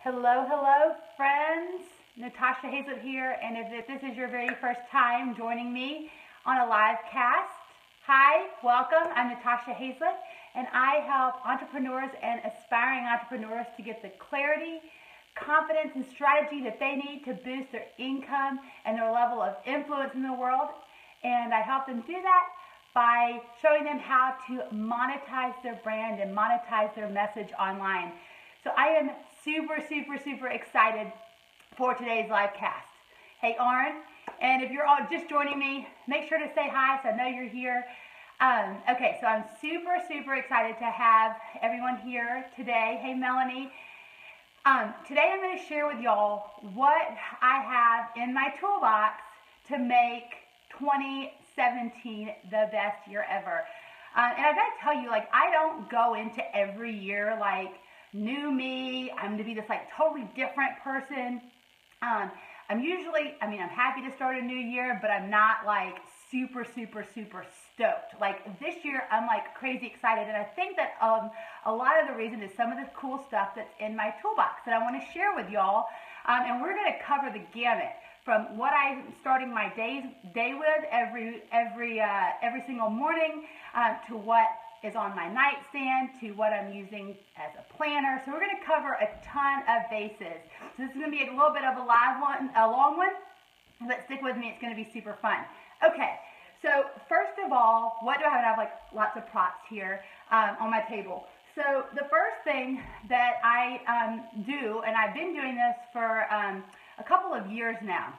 Hello, hello, friends. Natasha Hazlett here, and if this is your very first time joining me on a live cast, hi, welcome. I'm Natasha Hazlett, and I help entrepreneurs and aspiring entrepreneurs to get the clarity, confidence, and strategy that they need to boost their income and their level of influence in the world. And I help them do that by showing them how to monetize their brand and monetize their message online. So I am super excited for today's live cast. Hey, Lauren, and if you're all just joining me, make sure to say hi so I know you're here. Okay, so I'm super excited to have everyone here today. Hey, Melanie. Today I'm going to share with y'all what I have in my toolbox to make 2017 the best year ever. And I've got to tell you, I don't go into every year new me, I'm going to be this totally different person. I'm happy to start a new year, but I'm not super stoked. This year, I'm crazy excited, and I think that a lot of the reason is some of the cool stuff that's in my toolbox that I want to share with y'all. And we're going to cover the gamut from what I'm starting my day with every single morning to what is on my nightstand to what I'm using as a planner. So we're going to cover a ton of bases. So this is going to be a little bit of a long one, but stick with me. It's going to be super fun. Okay, so first of all, what do I have? I have lots of props here on my table. So the first thing that I do, and I've been doing this for a couple of years now,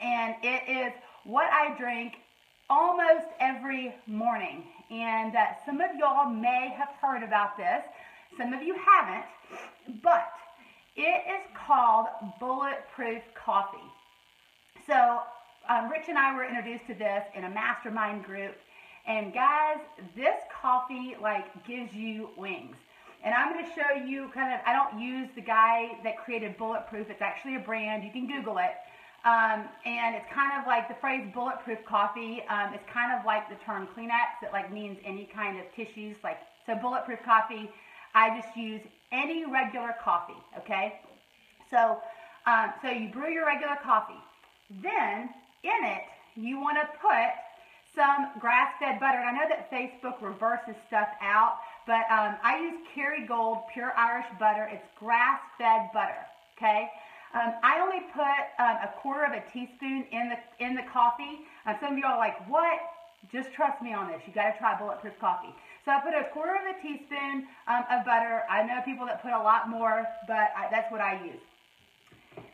and it is what I drink almost every morning. And some of y'all may have heard about this. Some of you haven't. But it is called bulletproof coffee. So Rich and I were introduced to this in a mastermind group. And guys, this coffee gives you wings. And I'm going to show you I don't use the guy that created Bulletproof. It's actually a brand. You can Google it. And it's kind of like the phrase bulletproof coffee. It's kind of like the term Kleenex. It means any kind of tissues. So bulletproof coffee, I just use any regular coffee, okay? So you brew your regular coffee. Then in it, you want to put some grass-fed butter. And I know that Facebook reverses stuff out, but I use Kerrygold Pure Irish butter. It's grass-fed butter, okay? I only put a quarter of a teaspoon in the coffee. Some of you are like, what? Just trust me on this. You got to try bulletproof coffee. So I put a quarter of a teaspoon of butter. I know people that put a lot more, but that's what I use.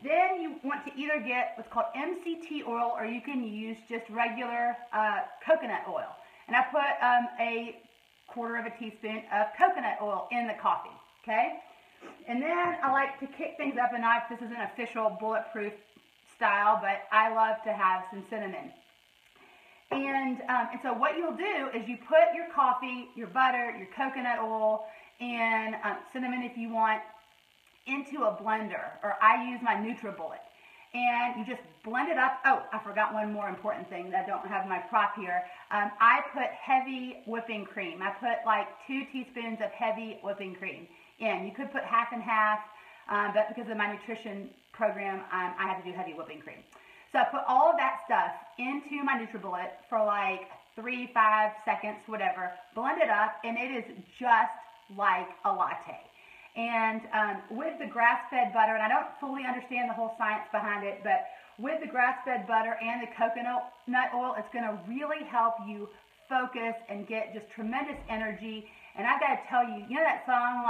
Then you want to either get what's called MCT oil, or you can use just regular coconut oil. And I put a quarter of a teaspoon of coconut oil in the coffee, okay? And then I like to kick things up a notch. This is an official bulletproof style, but I love to have some cinnamon. And so what you'll do is you put your coffee, your butter, your coconut oil, and cinnamon if you want, into a blender, or I use my NutriBullet. And you just blend it up. Oh, I forgot one more important thing that I don't have my prop here. I put heavy whipping cream. I put 2 teaspoons of heavy whipping cream in. You could put half and half, but because of my nutrition program, I have to do heavy whipping cream. So I put all of that stuff into my NutriBullet for 3-5 seconds, whatever. Blend it up, and it is just like a latte. And with the grass-fed butter, and I don't fully understand the whole science behind it, but with the grass-fed butter and the coconut oil, it's going to really help you focus and get just tremendous energy. And I've got to tell you, you know that song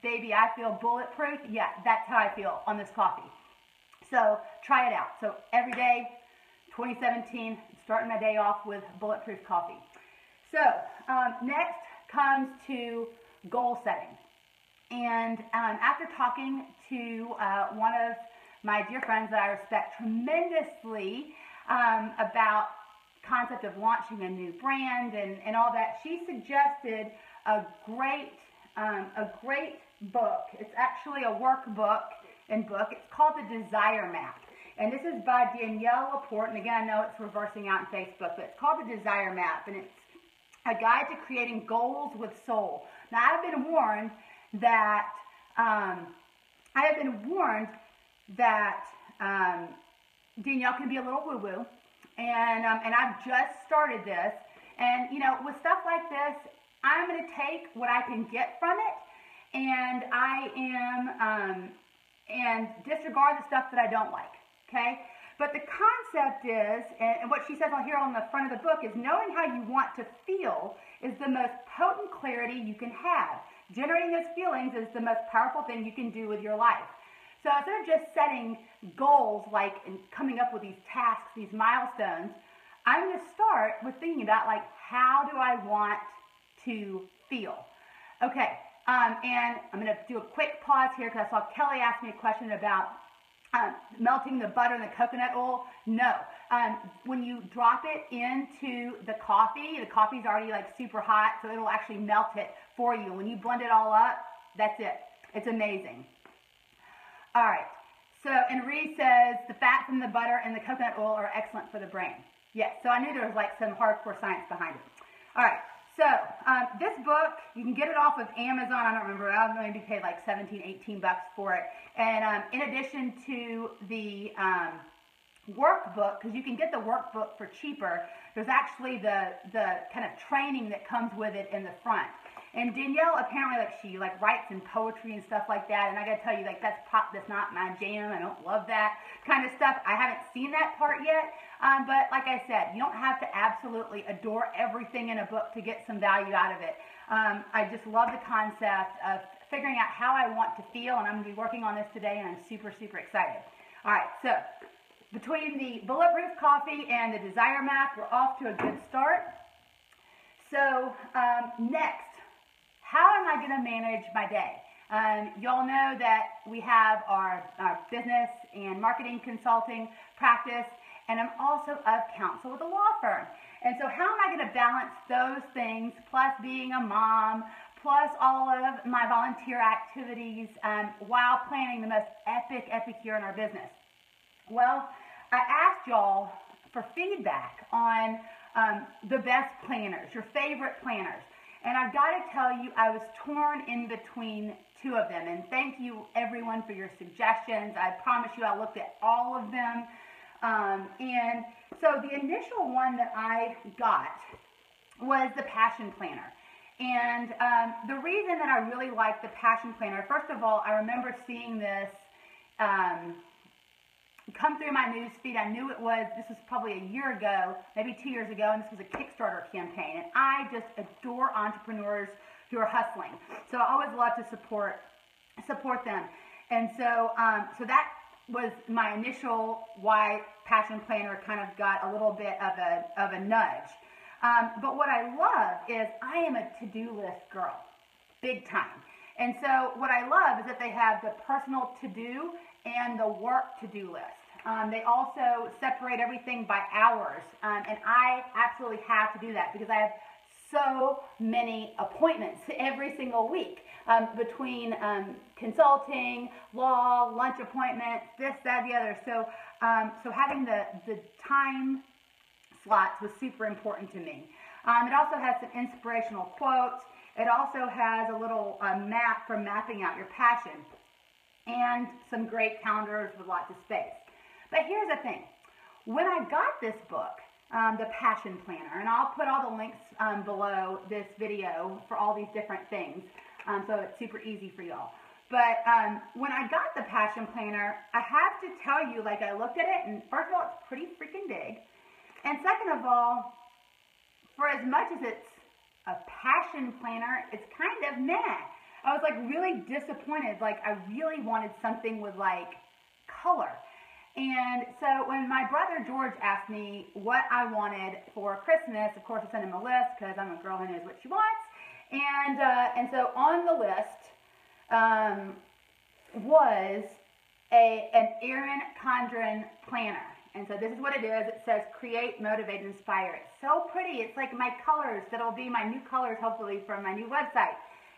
Baby, I Feel Bulletproof? Yeah, that's how I feel on this coffee. So try it out. So every day, 2017, starting my day off with bulletproof coffee. So next comes to goal setting. And after talking to one of my dear friends that I respect tremendously about concept of launching a new brand and all that, she suggested a great book. It's actually a workbook and book. It's called The Desire Map. And this is by Danielle Laporte. And again, I know it's reversing out in Facebook, but it's called The Desire Map. And it's a guide to creating goals with soul. Now, I've been warned that I have been warned that Danielle can be a little woo-woo, and I've just started this. And, you know, with stuff like this, I'm going to take what I can get from it, and and disregard the stuff that I don't like, okay? But the concept is, and what she says on here on the front of the book is, knowing how you want to feel is the most potent clarity you can have. Generating those feelings is the most powerful thing you can do with your life. So instead of just setting goals, like, and coming up with these tasks, these milestones, I'm going to start with thinking about, like, how do I want to feel? Okay, and I'm going to do a quick pause here because I saw Kelly ask me a question about melting the butter and the coconut oil. No. When you drop it into the coffee's already like super hot, so it'll actually melt it for you. When you blend it all up, that's it. It's amazing. All right. So, and Reed says the fat from the butter and the coconut oil are excellent for the brain. Yes. So I knew there was like some hardcore science behind it. All right. So this book, you can get it off of Amazon. I don't remember. I'll maybe pay like 17, 18 bucks for it. And in addition to the workbook, because you can get the workbook for cheaper, there's actually the kind of training that comes with it in the front. And Danielle apparently she writes in poetry and stuff like that. And I got to tell you, that's not my jam. I don't love that kind of stuff. I haven't seen that part yet. But like I said, you don't have to absolutely adore everything in a book to get some value out of it. I just love the concept of figuring out how I want to feel, and I'm going to be working on this today, and I'm super, super excited. All right, so between the Bulletproof Coffee and the Desire Map, we're off to a good start. So next, how am I going to manage my day? Y'all know that we have our business and marketing consulting practice, and I'm also of counsel with a law firm. And so how am I going to balance those things, plus being a mom, plus all of my volunteer activities, while planning the most epic year in our business? Well, I asked y'all for feedback on the best planners, your favorite planners. And I've got to tell you, I was torn in between two of them. And thank you, everyone, for your suggestions. I promise you I looked at all of them. And so the initial one that I got was the Passion Planner. And the reason that I really like the Passion Planner, first of all, I remember seeing this come through my news feed. I knew this was probably a year ago, maybe 2 years ago, and this was a Kickstarter campaign. And I just adore entrepreneurs who are hustling. So I always love to support them. And so that was my initial why Passion Planner kind of got a little bit of a nudge. But what I love is I am a to-do list girl, big time. And so what I love is that they have the personal to-do and the work to-do list. They also separate everything by hours, and I absolutely have to do that because I have so many appointments every single week between consulting, law, lunch appointments, this, that, the other. So, so having the time slots was super important to me. It also has some inspirational quotes. It also has a little map for mapping out your passion and some great calendars with lots of space. But here's the thing. When I got this book, the Passion Planner, and I'll put all the links below this video for all these different things, so it's super easy for y'all. But when I got the Passion Planner, I have to tell you, I looked at it, and first of all, it's pretty freaking big. And second of all, for as much as it's a passion planner, it's kind of meh. I was really disappointed. I really wanted something with color. And so when my brother George asked me what I wanted for Christmas, of course I sent him a list because I'm a girl who knows what she wants. And so on the list was an Erin Condren planner. And so this is what it is. It says create, motivate, inspire. It's so pretty. It's like my colors that'll be my new colors, hopefully, from my new website.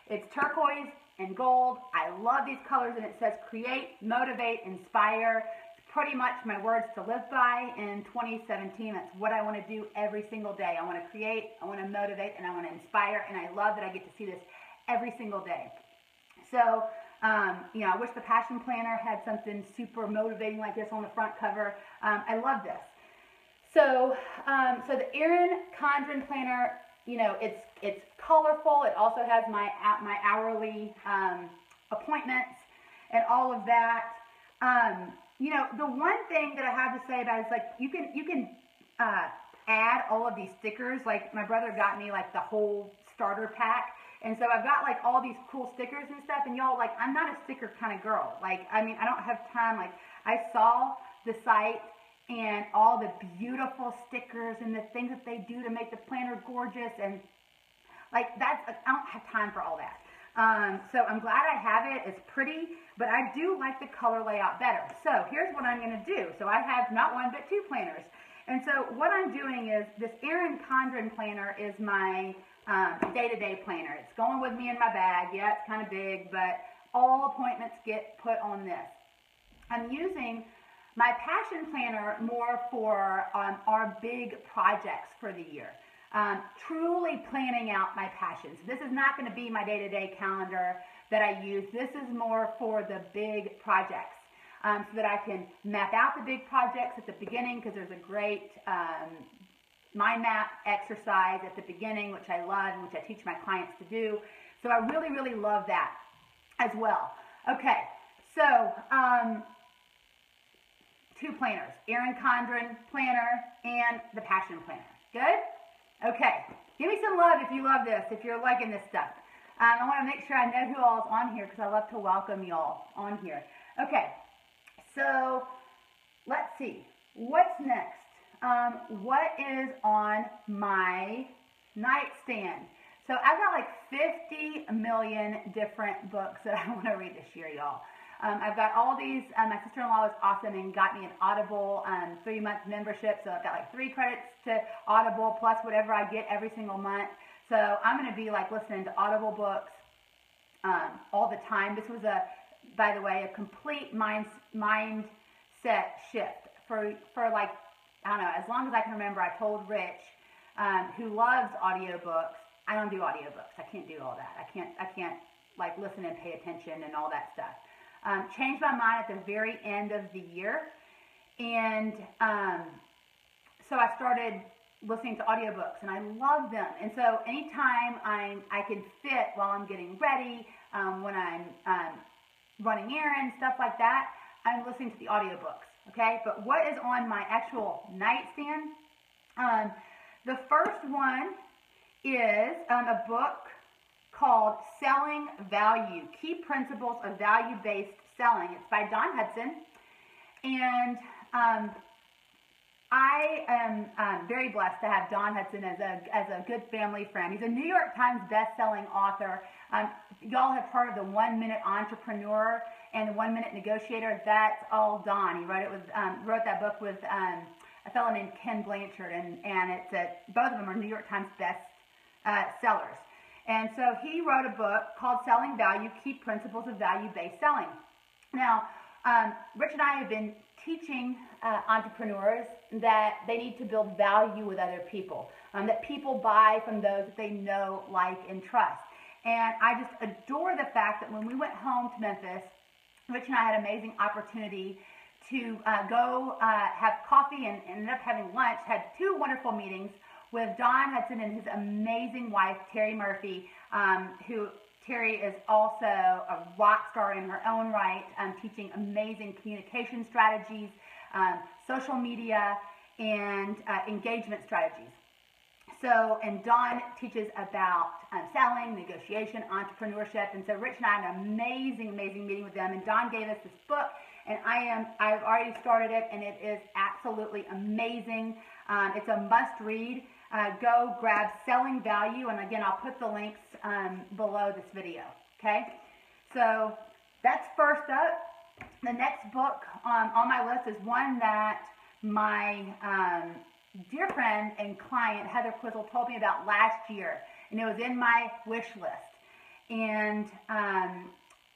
It's turquoise and gold. I love these colors, and it says create, motivate, inspire. It's pretty much my words to live by in 2017. That's what I want to do every single day. I want to create, I want to motivate, and I want to inspire, and I love that I get to see this every single day. So I wish the Passion Planner had something super motivating like this on the front cover. I love this. So, the Erin Condren Planner, it's colorful. It also has my hourly appointments and all of that. The one thing that I have to say about it is like you can add all of these stickers. Like my brother got me like the whole starter pack. And so I've got like all these cool stickers and stuff, and y'all, like, I'm not a sticker kind of girl. Like, I mean, I don't have time. Like, I saw the site and all the beautiful stickers and the things that they do to make the planner gorgeous, and like I don't have time for all that. So I'm glad I have it. It's pretty, but I do like the color layout better. So here's what I'm going to do. So I have not one but two planners. And so what I'm doing is this Erin Condren planner is my day-to-day planner. It's going with me in my bag. Yeah, it's kind of big, but all appointments get put on this. I'm using my Passion Planner more for our big projects for the year. Truly planning out my passions. This is not going to be my day-to-day calendar that I use. This is more for the big projects. So that I can map out the big projects at the beginning, because there's a great mind map exercise at the beginning, which I love and which I teach my clients to do. So I really, really love that as well. Okay, so two planners, Erin Condren Planner and the Passion Planner. Good? Okay, give me some love if you love this, if you're liking this stuff. I want to make sure I know who all is on here, because I love to welcome y'all on here. Okay. So let's see, what's next? What is on my nightstand? So I've got like 50 million different books that I want to read this year, y'all. I've got all these, my sister-in-law was awesome and got me an Audible 3-month membership. So I've got like 3 credits to Audible plus whatever I get every single month. So I'm going to be like listening to Audible books all the time. This was by the way, a complete mindset shift for like, I don't know, as long as I can remember. I told Rich, who loves audiobooks, I don't do audiobooks. I can't do all that. I can't like listen and pay attention and all that stuff. Changed my mind at the very end of the year, and so I started listening to audiobooks, and I love them. And so anytime I can fit while I'm getting ready, when I'm running errands, stuff like that, I'm listening to the audiobooks, okay? But what is on my actual nightstand? The first one is a book called Selling Value, Key Principles of Value-Based Selling. It's by Don Hudson, and I am very blessed to have Don Hudson as a good family friend. He's a New York Times best-selling author. Y'all have heard of the 1-Minute Entrepreneur and the 1-Minute Negotiator. That's all Don. He wrote that book with a fellow named Ken Blanchard, and both of them are New York Times best sellers. And so he wrote a book called Selling Value, Key Principles of Value-Based Selling. Now, Rich and I have been teaching entrepreneurs that they need to build value with other people, that people buy from those that they know, like, and trust. And I just adore the fact that when we went home to Memphis, Rich and I had an amazing opportunity to go have coffee and ended up having lunch, had 2 wonderful meetings with Don Hudson and his amazing wife, Terry Murphy, who Terry is also a rock star in her own right, teaching amazing communication strategies, social media, and engagement strategies. So, and Don teaches about selling, negotiation, entrepreneurship. And so Rich and I had an amazing, amazing meeting with them. And Don gave us this book, and I've already started it, and it is absolutely amazing. It's a must read. Go grab Selling Value, and again, I'll put the links below this video. Okay, so that's first up. The next book on my list is one that my dear friend and client Heather Quizzle told me about last year, and it was in my wish list. And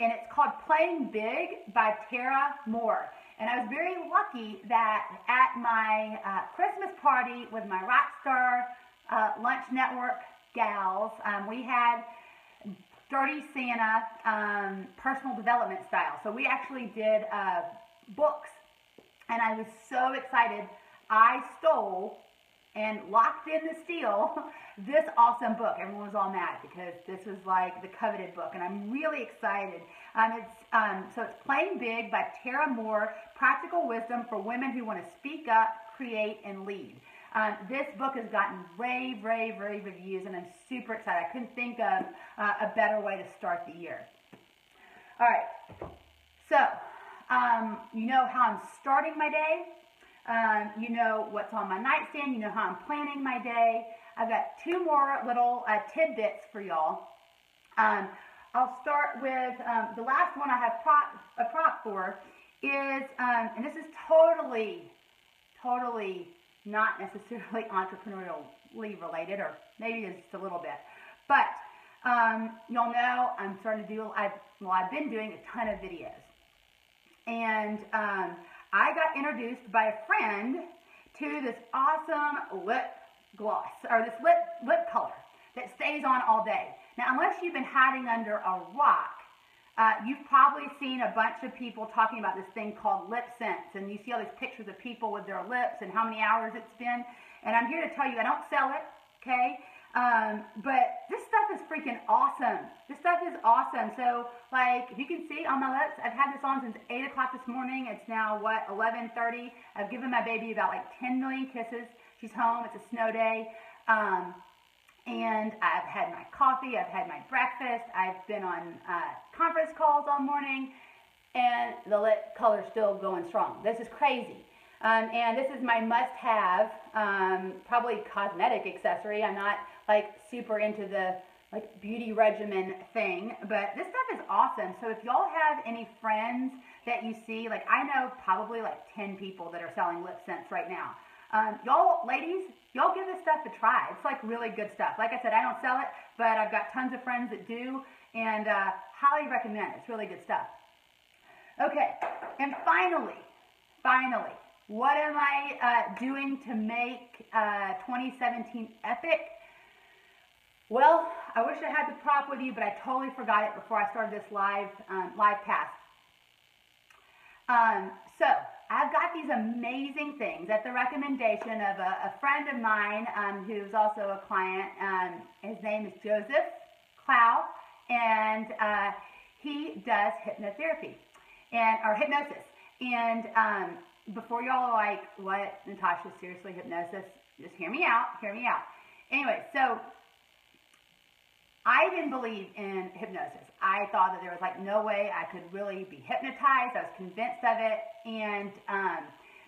it's called Playing Big by Tara Moore. And I was very lucky that at my Christmas party with my Rockstar Lunch Network gals, we had Sturdy Santa personal development style. So we actually did books, and I was so excited. I stole and locked in the steal this awesome book. Everyone was all mad because this was like the coveted book, and I'm really excited. So it's Playing Big by Tara Moore, Practical Wisdom for Women Who Want to Speak Up, Create, and Lead. This book has gotten rave reviews, and I'm super excited. I couldn't think of a better way to start the year. All right, so you know how I'm starting my day. You know what's on my nightstand. You know how I'm planning my day. I've got two more little tidbits for y'all. I'll start with the last one I have a prop for is, and this is totally not necessarily entrepreneurially related, or maybe just a little bit. But y'all know I'm starting to do, I've been doing a ton of videos. And I got introduced by a friend to this awesome lip gloss, or this lip color that stays on all day. Now, unless you've been hiding under a rock, you've probably seen a bunch of people talking about this thing called lip sense, and you see all these pictures of people with their lips and how many hours it's been. And I'm here to tell you, I don't sell it, okay? But this stuff is freaking awesome. This stuff is awesome. So, like, if you can see on my lips, I've had this on since 8 o'clock this morning. It's now, 11:30. I've given my baby about, 10 million kisses. She's home. It's a snow day. And I've had my coffee. I've had my breakfast. I've been on conference calls all morning. And the lip color's still going strong. This is crazy. And this is my must-have, probably cosmetic accessory. I'm not super into the beauty regimen thing, but this stuff is awesome. So if y'all have any friends that you see, I know probably 10 people that are selling lip scents right now. Y'all, ladies, y'all give this stuff a try. It's really good stuff. Like I said, I don't sell it, but I've got tons of friends that do, and highly recommend it. It's really good stuff. Okay, and finally, what am I doing to make 2017 epic? Well, I wish I had the prop with you, but I totally forgot it before I started this live cast. So I've got these amazing things at the recommendation of a friend of mine who's also a client. His name is Joseph Clow, and he does hypnotherapy or hypnosis. And before y'all are what, Natasha, seriously, hypnosis? Just hear me out. Anyway, so I didn't believe in hypnosis. I thought that there was no way I could really be hypnotized. I was convinced of it. And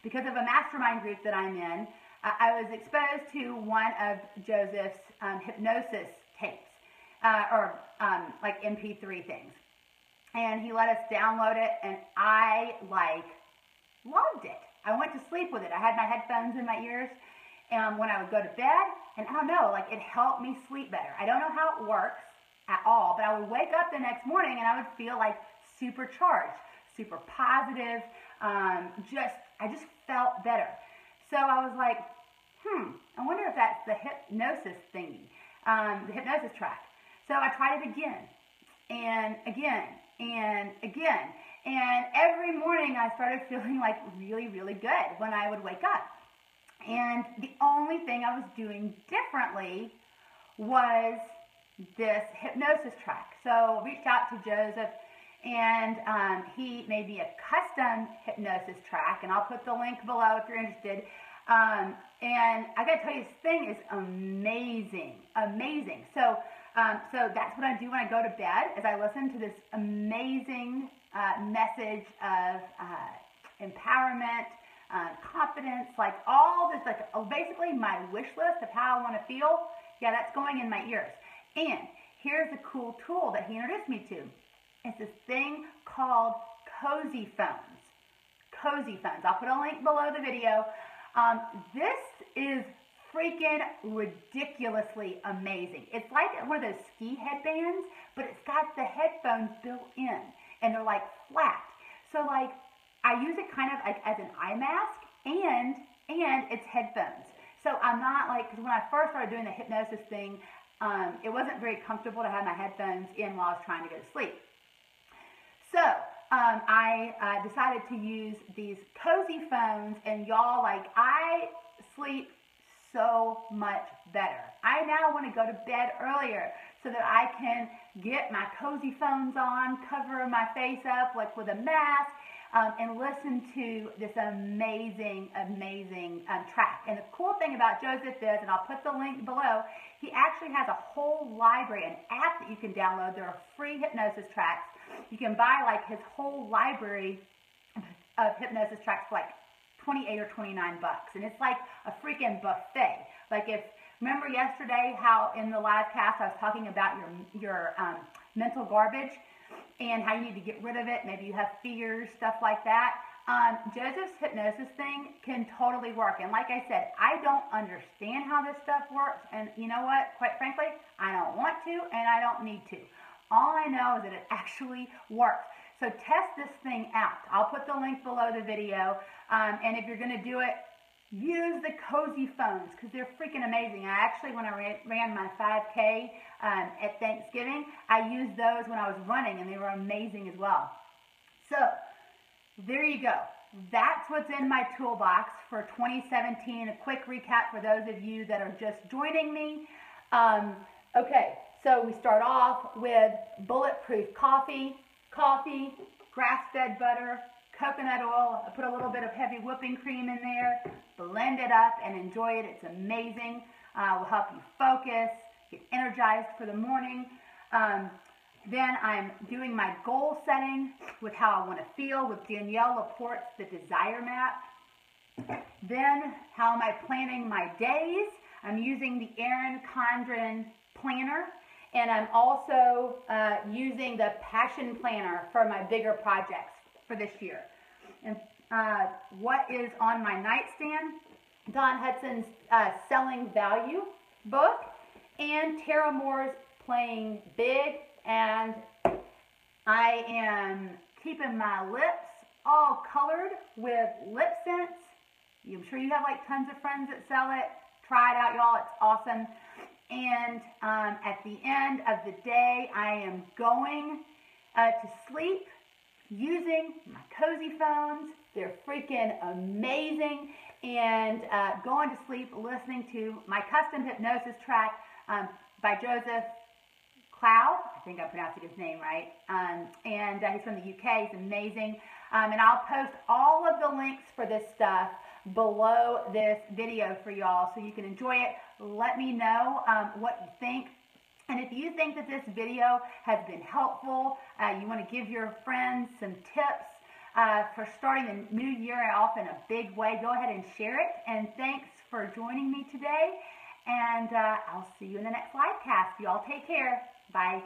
because of a mastermind group that I'm in, I was exposed to one of Joseph's hypnosis tapes, or MP3 things. And he let us download it, and I loved it. I went to sleep with it. I had my headphones in my ears, and when I would go to bed, and I don't know, it helped me sleep better. I don't know how it works at all, but I would wake up the next morning and I would feel supercharged, super positive. I just felt better. So I was I wonder if that's the hypnosis thingy, the hypnosis track. So I tried it again, and again, and again. And every morning I started feeling really good when I would wake up. And the only thing I was doing differently was this hypnosis track. So I reached out to Joseph, and he made me a custom hypnosis track, and I'll put the link below if you're interested. And I gotta tell you, this thing is amazing. So that's what I do when I go to bed, is I listen to this amazing message of empowerment, confidence, all this, basically my wish list of how I want to feel. Yeah, that's going in my ears. And here's the cool tool that he introduced me to. It's this thing called Cozy Phones. I'll put a link below the video. This is freaking ridiculously amazing. It's like one of those ski headbands, but it's got the headphones built in, and they're flat. So I use it kind of as an eye mask, and it's headphones. So I'm not because when I first started doing the hypnosis thing, it wasn't very comfortable to have my headphones in while I was trying to go to sleep. So I decided to use these cozy phones, and y'all, like, I sleep so much better. I now want to go to bed earlier so that I can get my cozy phones on, cover my face up like with a mask, and listen to this amazing track. And the cool thing about Joseph is, and I'll put the link below, he actually has a whole library, an app that you can download. There are free hypnosis tracks. You can buy like his whole library of hypnosis tracks for like 28 or 29 bucks. And it's like a freaking buffet. Like, remember yesterday how in the live cast I was talking about your mental garbage and how you need to get rid of it. Maybe you have fears, stuff like that. Joseph's hypnosis thing can totally work. And like I said, I don't understand how this stuff works. And you know what? Quite frankly, I don't want to, and I don't need to. All I know is that it actually works. So test this thing out. I'll put the link below the video. And if you're going to do it, use the cozy phones because they're freaking amazing. I actually, when I ran my 5K at Thanksgiving, I used those when I was running, and they were amazing as well. So there you go. That's what's in my toolbox for 2017. A quick recap for those of you that are just joining me. Okay, so we start off with bulletproof coffee, grass-fed butter, coconut oil. I put a little bit of heavy whipping cream in there, blend it up and enjoy it. It's amazing. Will help you focus, get energized for the morning. Then I'm doing my goal setting with how I want to feel with Danielle Laporte's The Desire Map. Then how am I planning my days? I'm using the Erin Condren planner. And I'm also using the Passion Planner for my bigger projects for this year. And what is on my nightstand? Don Hudson's Selling Value book and Tara Moore's Playing Big. And I am keeping my lips all colored with lip scents. I'm sure you have like tons of friends that sell it. Try it out, y'all. It's awesome. And at the end of the day, I am going to sleep using my cozy phones. They're freaking amazing. And going to sleep listening to my custom hypnosis track by Joseph Cloud. I think I'm pronouncing his name right. And he's from the UK. He's amazing. And I'll post all of the links for this stuff below this video for y'all so you can enjoy it. Let me know what you think. And if you think that this video has been helpful, you want to give your friends some tips for starting the new year off in a big way, go ahead and share it. And thanks for joining me today. And I'll see you in the next live cast. Y'all take care. Bye.